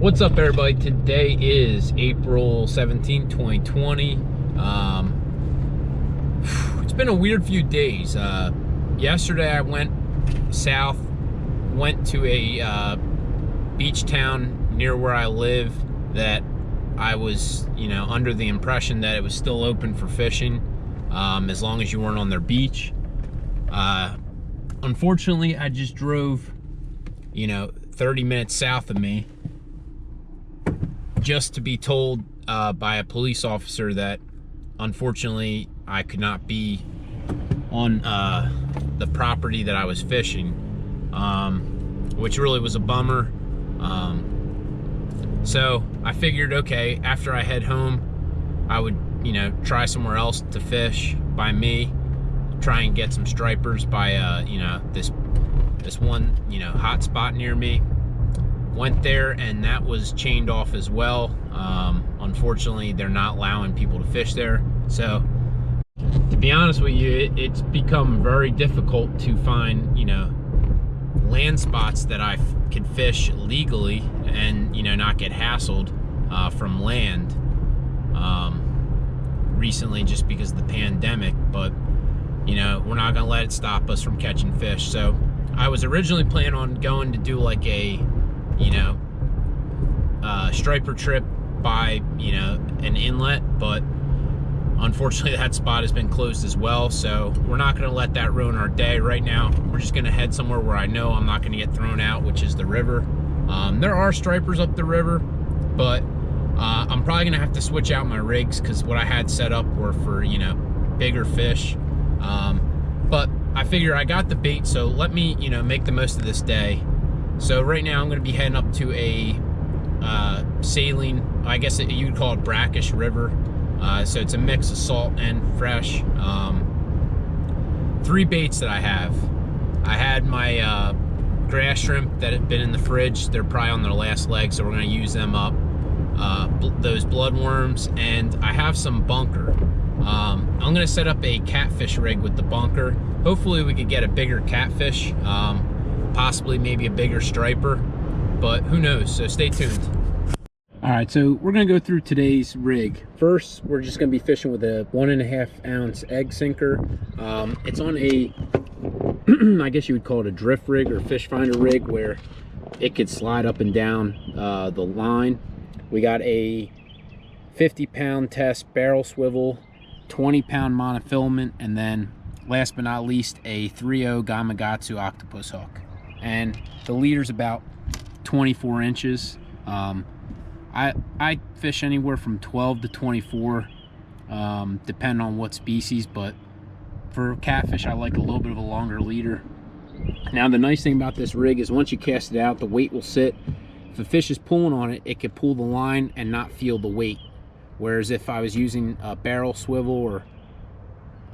What's up, everybody? Today is April 17, 2020. It's been a weird few days. Yesterday I went south, went to a beach town near where I live that I was, under the impression that it was still open for fishing, as long as you weren't on their beach. Unfortunately, I just drove, 30 minutes south of me, just to be told by a police officer that unfortunately I could not be on the property that I was fishing, which really was a bummer. So I figured, okay, after I head home, I would, try somewhere else to fish by me, try and get some stripers by, this one, hot spot near me. Went there and that was chained off as well. Unfortunately, they're not allowing people to fish there. So to be honest with you, it's become very difficult to find, land spots that I could fish legally and, not get hassled from land recently, just because of the pandemic. But, we're not gonna let it stop us from catching fish. So I was originally planning on going to do like a striper trip by an inlet, but unfortunately that spot has been closed as well. So we're not going to let that ruin our day. Right now we're just going to head somewhere where I know I'm not going to get thrown out, which is the river. There are stripers up the river, but I'm probably going to have to switch out my rigs, because what I had set up were for bigger fish. But I figure I got the bait, so let me make the most of this day. So right now I'm going to be heading up to a saline, I guess you'd call it brackish river. So it's a mix of salt and fresh. 3 baits that I have. I had my grass shrimp that had been in the fridge. They're probably on their last leg, so we're going to use them up. Those bloodworms, and I have some bunker. I'm going to set up a catfish rig with the bunker. Hopefully we could get a bigger catfish. Possibly maybe a bigger striper, but who knows? So stay tuned. All right, so we're gonna go through today's rig. First, we're just gonna be fishing with a 1.5 ounce egg sinker. It's on a I guess you would call it a drift rig or fish finder rig, where it could slide up and down the line. We got a 50-pound test barrel swivel, 20-pound monofilament, and then last but not least a 3.0 Gamagatsku Octopus hook. And the leader's about 24 inches. I fish anywhere from 12 to 24, depending on what species, but for catfish I like a little bit of a longer leader. Now the nice thing about this rig is once you cast it out, the weight will sit. If a fish is pulling on it, it could pull the line and not feel the weight. Whereas if I was using a barrel swivel, or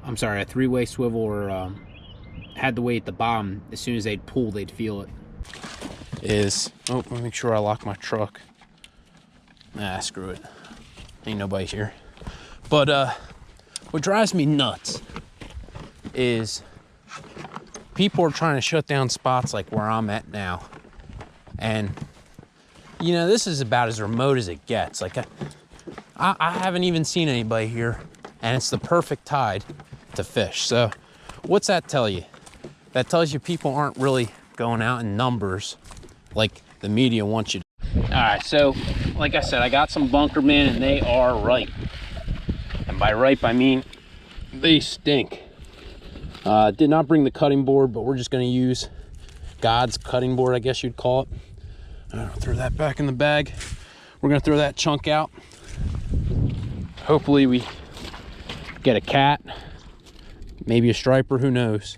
I'm sorry, a 3-way swivel, or had the weight at the bottom, as soon as they'd pull, they'd feel it. Oh, let me make sure I lock my truck. Nah, screw it. Ain't nobody here. But what drives me nuts is people are trying to shut down spots like where I'm at now. And, this is about as remote as it gets. Like, I haven't even seen anybody here, and it's the perfect tide to fish. So what's that tell you? That tells you people aren't really going out in numbers like the media wants you to. All right, so like I said, I got some bunkermen, and they are ripe. And by ripe, I mean they stink. Did not bring the cutting board, but we're just going to use God's cutting board, I guess you'd call it. I'll throw that back in the bag. We're going to throw that chunk out. Hopefully we get a cat, maybe a striper, who knows.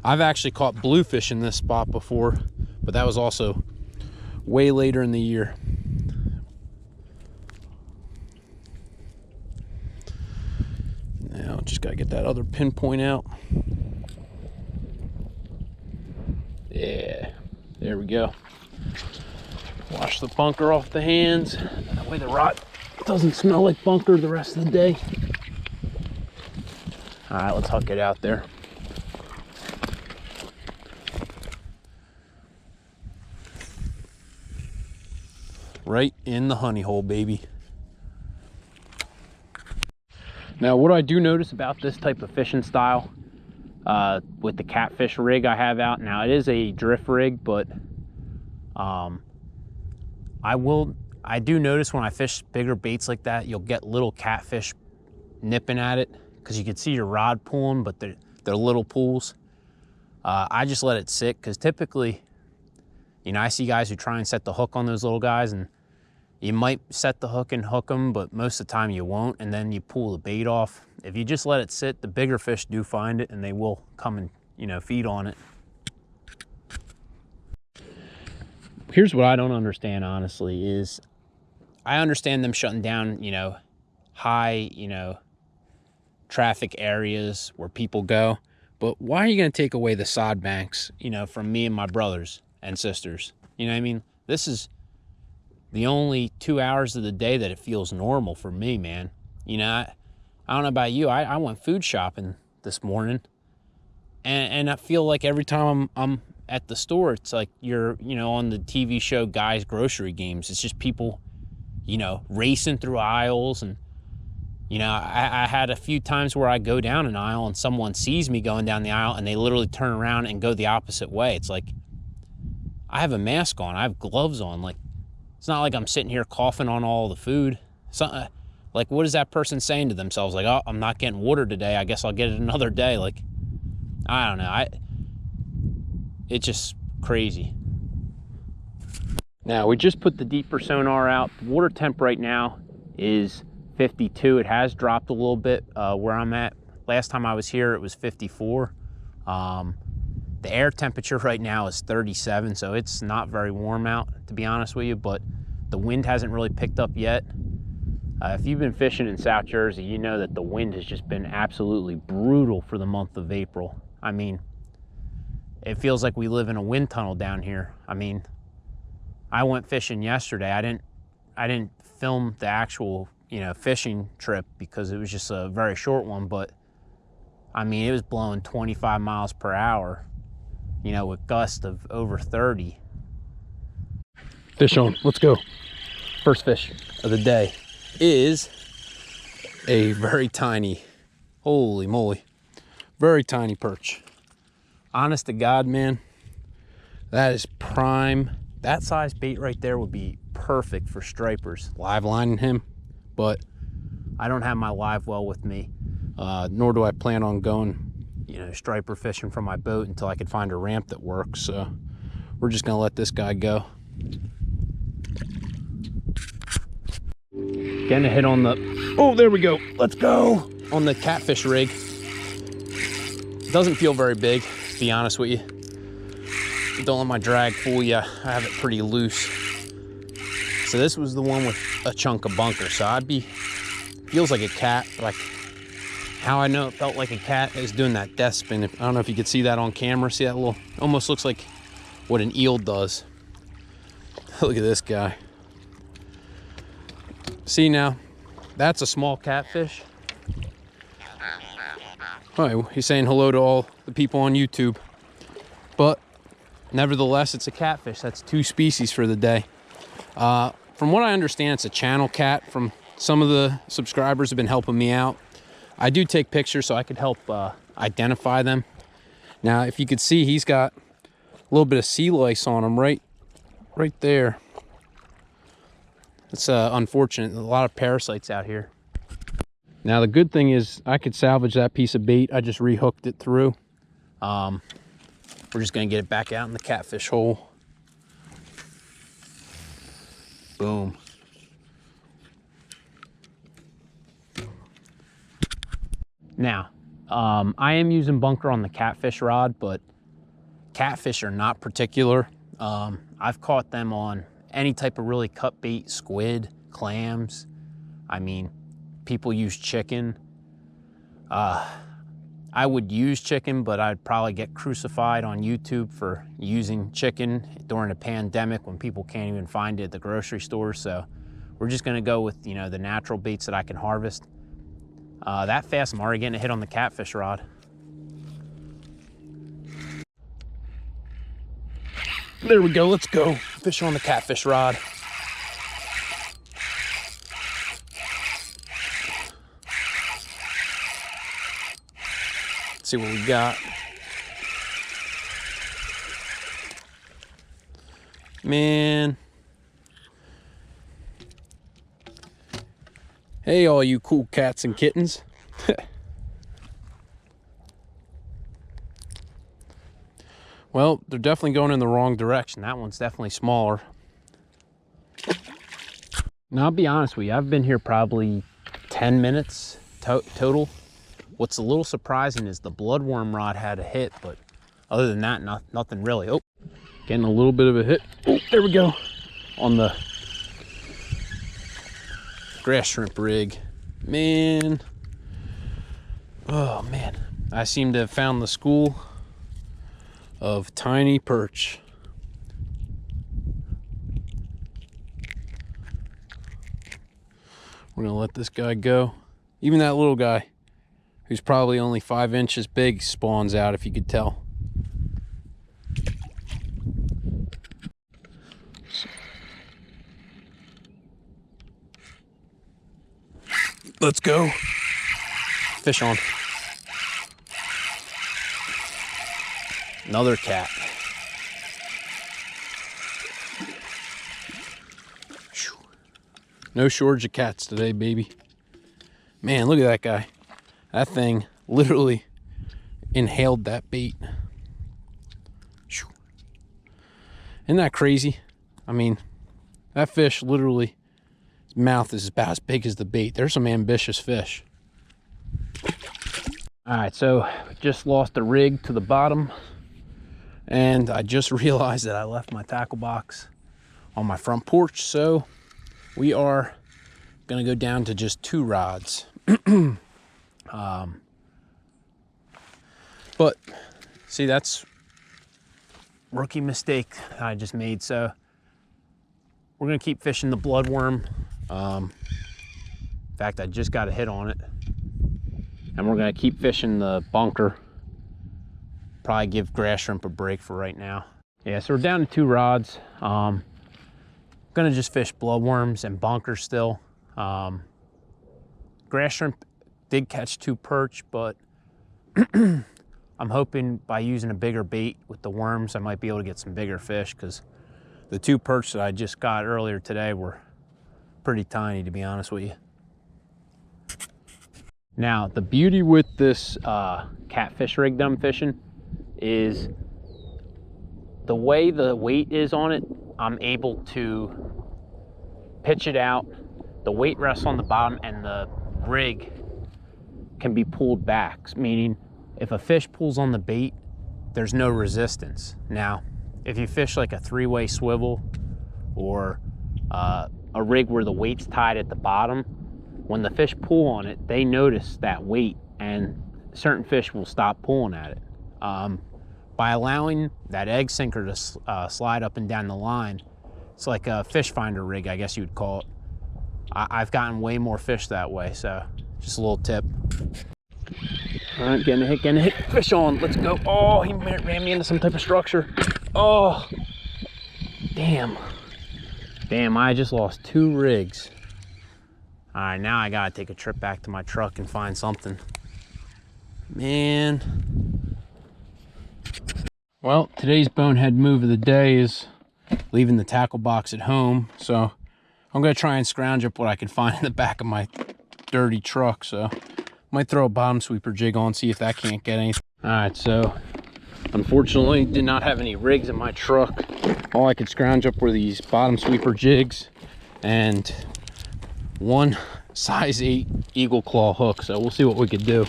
I've actually caught bluefish in this spot before, but that was also way later in the year. Now just gotta get that other pinpoint out. Yeah, there we go. Wash the bunker off the hands. That way the rod doesn't smell like bunker the rest of the day. All right, let's hook it out there. Right in the honey hole, baby. Now, what I do notice about this type of fishing style, with the Catfish rig I have out now, it is a drift rig, but I do notice when I fish bigger baits like that, you'll get little catfish nipping at it because you can see your rod pulling, but they're little pulls. I just let it sit because typically, you know, I see guys who try and set the hook on those little guys, and you might set the hook and hook them, but most of the time you won't, and then you pull the bait off. If you just let it sit, the bigger fish do find it, and they will come and, you know, feed on it. Here's what I don't understand, honestly, is I understand them shutting down, you know, high, you know, traffic areas where people go, but why are you going to take away the sod banks, you know, from me and my brothers and sisters? You know what I mean? This is the only 2 hours of the day that it feels normal for me, man. You know, I don't know about you. I went food shopping this morning, and I feel like every time I'm at the store, it's like you're, you know, on the TV show Guys Grocery Games. It's just people, you know, racing through aisles. And, you know, I had a few times where I go down an aisle and someone sees me going down the aisle and they literally turn around and go the opposite way. It's like, I have a mask on, I have gloves on. Like, it's not like I'm sitting here coughing on all the food. Like, what is that person saying to themselves? Like, oh, I'm not getting water today, I guess I'll get it another day. Like, I don't know. It's just crazy. Now, we just put the deeper sonar out. The water temp right now is 52. It has dropped a little bit where I'm at. Last time I was here, it was 54. The air temperature right now is 37, so it's not very warm out, to be honest with you, but the wind hasn't really picked up yet. If you've been fishing in South Jersey, you know that the wind has just been absolutely brutal for the month of April. I mean, it feels like we live in a wind tunnel down here. I mean, I went fishing yesterday. I didn't film the actual, you know, fishing trip because it was just a very short one, but I mean, it was blowing 25 miles per hour, you know, with gusts of over 30. Fish on, let's go. First fish of the day is a very tiny, holy moly, very tiny perch. Honest to God, man, that is prime. That size bait right there would be perfect for stripers. Live lining him, but I don't have my live well with me, nor do I plan on going, you know, striper fishing from my boat until I can find a ramp that works. So we're just gonna let this guy go. Getting a hit on the, oh, there we go. Let's go. On the Catfish rig. Doesn't feel very big, to be honest with you. Don't let my drag fool you. I have it pretty loose. So this was the one with a chunk of bunker. So feels like a cat, but like how I know it felt like a cat is doing that death spin. I don't know if you could see that on camera. See that little, almost looks like what an eel does. Look at this guy. See now, that's a small catfish. All right, he's saying hello to all the people on YouTube. But nevertheless, it's a catfish. That's 2 species for the day. From what I understand, it's a channel cat. From some of the subscribers have been helping me out. I do take pictures so I could help identify them. Now, if you could see, he's got a little bit of sea lice on him right there. It's unfortunate. A lot of parasites out here. Now, the good thing is I could salvage that piece of bait. I just rehooked it through. We're just gonna get it back out in the catfish hole. Boom. Now, I am using bunker on the catfish rod, but catfish are not particular. I've caught them on any type of really cut bait, squid, clams. I mean, people use chicken. I would use chicken, but I'd probably get crucified on YouTube for using chicken during a pandemic when people can't even find it at the grocery store. So we're just gonna go with, you know, the natural baits that I can harvest. That fast, I'm already getting a hit on the catfish rod. There we go, let's go. Fish on the catfish rod. see what we got. Man. Hey, all you cool cats and kittens. Well, they're definitely going in the wrong direction. That one's definitely smaller. Now, I'll be honest with you, I've been here probably 10 minutes total. What's a little surprising is the bloodworm rod had a hit, but other than that, nothing really. Oh, getting a little bit of a hit. Oh, there we go. On the grass shrimp rig. Man. Oh, man. I seem to have found the school of tiny perch. We're gonna let this guy go. Even that little guy, who's probably only 5 inches big, spawns out, if you could tell. Let's go. Fish on. Another cat. No shortage of cats today, baby. Man, look at that guy. That thing literally inhaled that bait. Isn't that crazy? I mean, that fish literally, his mouth is about as big as the bait. There's some ambitious fish. All right, so just lost a rig to the bottom, and I just realized that I left my tackle box on my front porch, so we are gonna go down to just 2 rods. But see, that's rookie mistake I just made. So we're gonna keep fishing the bloodworm. In fact, I just got a hit on it, and we're gonna keep fishing the bunker. Probably give grass shrimp a break for right now. Yeah, so we're down to 2 rods. Gonna just fish bloodworms and bunker still. Grass shrimp did catch 2 perch, but I'm hoping by using a bigger bait with the worms, I might be able to get some bigger fish, because the 2 perch that I just got earlier today were pretty tiny, to be honest with you. Now, the beauty with this catfish rig that I'm fishing is the way the weight is on it, I'm able to pitch it out. The weight rests on the bottom, and the rig can be pulled back, meaning if a fish pulls on the bait, there's no resistance. Now, if you fish like a 3-way swivel or a rig where the weight's tied at the bottom, when the fish pull on it, they notice that weight, and certain fish will stop pulling at it. By allowing that egg sinker to slide up and down the line, it's like a fish finder rig, I guess you would call it. I've gotten way more fish that way, so just a little tip. All right, getting a hit, fish on, let's go. Oh, he ran me into some type of structure. Oh, damn. Damn, I just lost 2 rigs. All right, now I gotta take a trip back to my truck and find something. Man. Well, today's bonehead move of the day is leaving the tackle box at home, so I'm gonna try and scrounge up what I can find in the back of my dirty truck. So might throw a bottom sweeper jig on, see if that can't get anything. All right, so unfortunately did not have any rigs in my truck. All I could scrounge up were these bottom sweeper jigs and 1 size 8 eagle claw hook. So we'll see what we could do.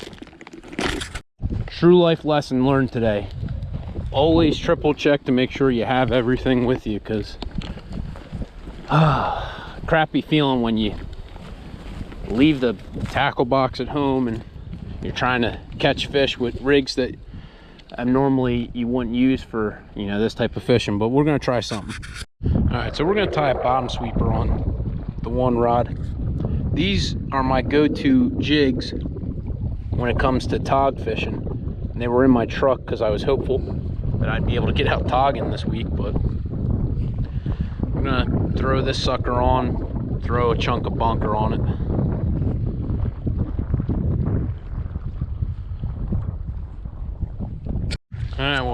True life lesson learned today. Always triple check to make sure you have everything with you, because crappy feeling when you leave the tackle box at home and you're trying to catch fish with rigs that normally you wouldn't use for, you know, this type of fishing. But we're gonna try something. All right, so we're gonna tie a bottom sweeper on the 1 rod. These are my go-to jigs when it comes to tog fishing, and they were in my truck because I was hopeful that I'd be able to get out togging this week. But I'm gonna throw this sucker on, throw a chunk of bunker on it.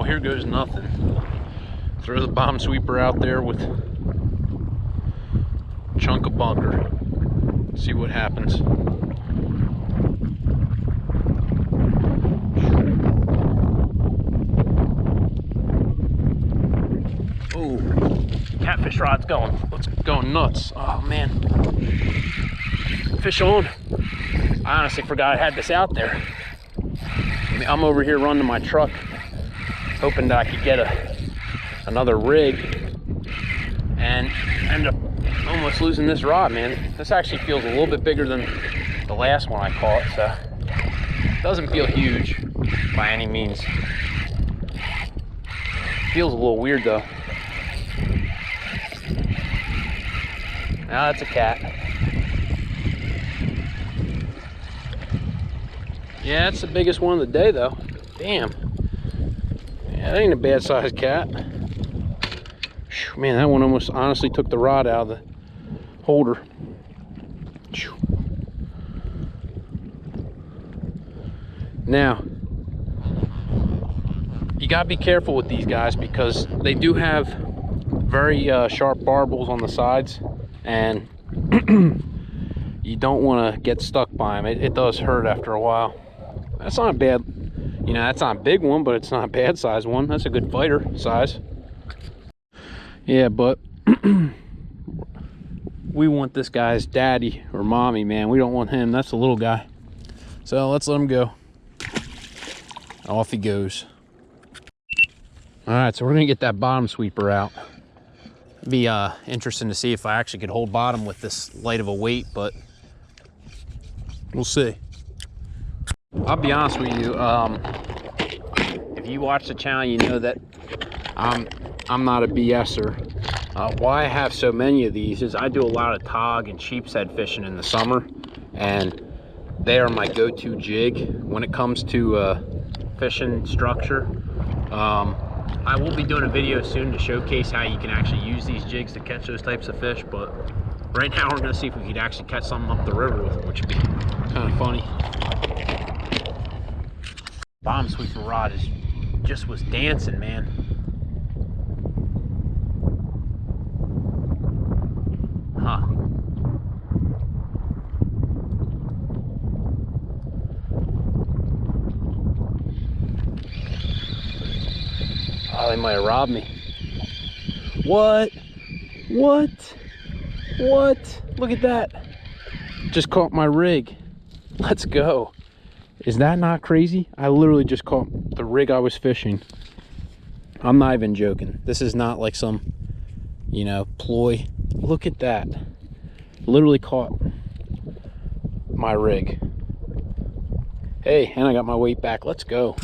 well, here goes nothing. Throw the bomb sweeper out there with chunk of bunker. See what happens. Oh, catfish rod's going nuts. Oh man, fish on. I honestly forgot I had this out there. I'm over here running my truck, hoping that I could get another rig, and end up almost losing this rod, man. This actually feels a little bit bigger than the last one I caught, so it doesn't feel huge by any means. Feels a little weird though. Now that's a cat. Yeah, that's the biggest one of the day though. Damn. Yeah, that ain't a bad sized cat. Man, that one almost honestly took the rod out of the holder. Now, you gotta be careful with these guys because they do have very sharp barbels on the sides, and you don't want to get stuck by them. It does hurt after a while. That's not a bad, you know, that's not a big one, but it's not a bad size one. That's a good fighter size. Yeah, but we want this guy's daddy or mommy, man. We don't want him. That's the little guy. So let's let him go. Off he goes. All right, so we're gonna get that bottom sweeper out. It'd be interesting to see if I actually could hold bottom with this light of a weight, but we'll see. I'll be honest with you, if you watch the channel, you know that I'm not a BSer. Why I have so many of these is I do a lot of tog and sheepshead fishing in the summer, and they are my go-to jig when it comes to fishing structure. I will be doing a video soon to showcase how you can actually use these jigs to catch those types of fish, but right now we're going to see if we could actually catch something up the river with them, which would be kind of funny. Bottom sweeper rod just was dancing, man. Huh. Oh, they might have robbed me. What? What? Look at that. Just caught my rig. Let's go. Is that not crazy? I literally just caught the rig I was fishing. I'm not even joking. This is not like some, you know, ploy. Look at that. Literally caught my rig. Hey, and I got my weight back. Let's go.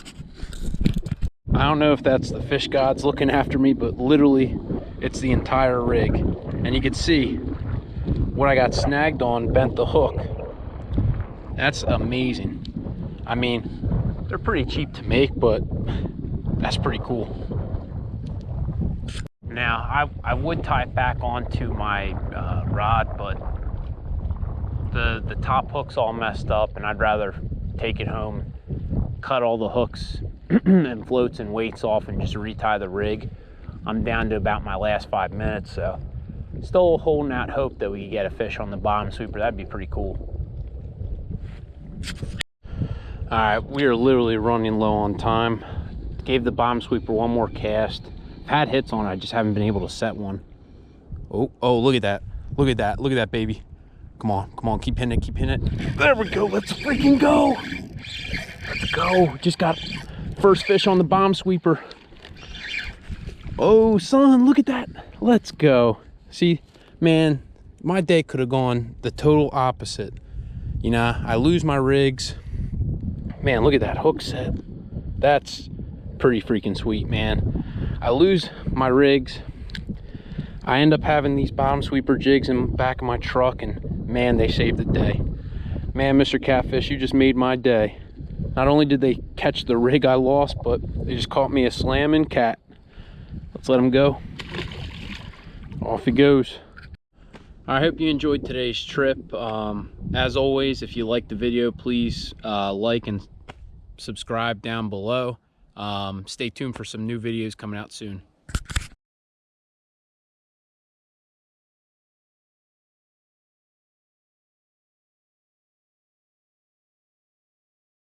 I don't know if that's the fish gods looking after me, but literally it's the entire rig. And you can see what I got snagged on bent the hook. That's amazing. I mean, they're pretty cheap to make, but that's pretty cool. Now, I would tie it back onto my rod, but the top hook's all messed up, and I'd rather take it home, cut all the hooks and floats and weights off, and just retie the rig. I'm down to about my last 5 minutes, so still holding out hope that we could get a fish on the bottom sweeper. That'd be pretty cool. All right, we are literally running low on time. Gave the bottom sweeper one more cast. I've had hits on it, I just haven't been able to set one. Oh, look at that. Look at that, baby. Come on, keep hitting it. There we go, let's freaking go. Let's go, just got first fish on the bottom sweeper. Oh, son, look at that. Let's go. See, man, my day could have gone the total opposite. You know, I lose my rigs. Man, look at that hook set. That's pretty freaking sweet, man. I lose my rigs. I end up having these bottom sweeper jigs in the back of my truck, and man, they saved the day. Man, Mr. Catfish, you just made my day. Not only did they catch the rig I lost, but they just caught me a slamming cat. Let's let him go. Off he goes. I hope you enjoyed today's trip. As always, if you liked the video, please like and subscribe down below. Stay tuned for some new videos coming out soon.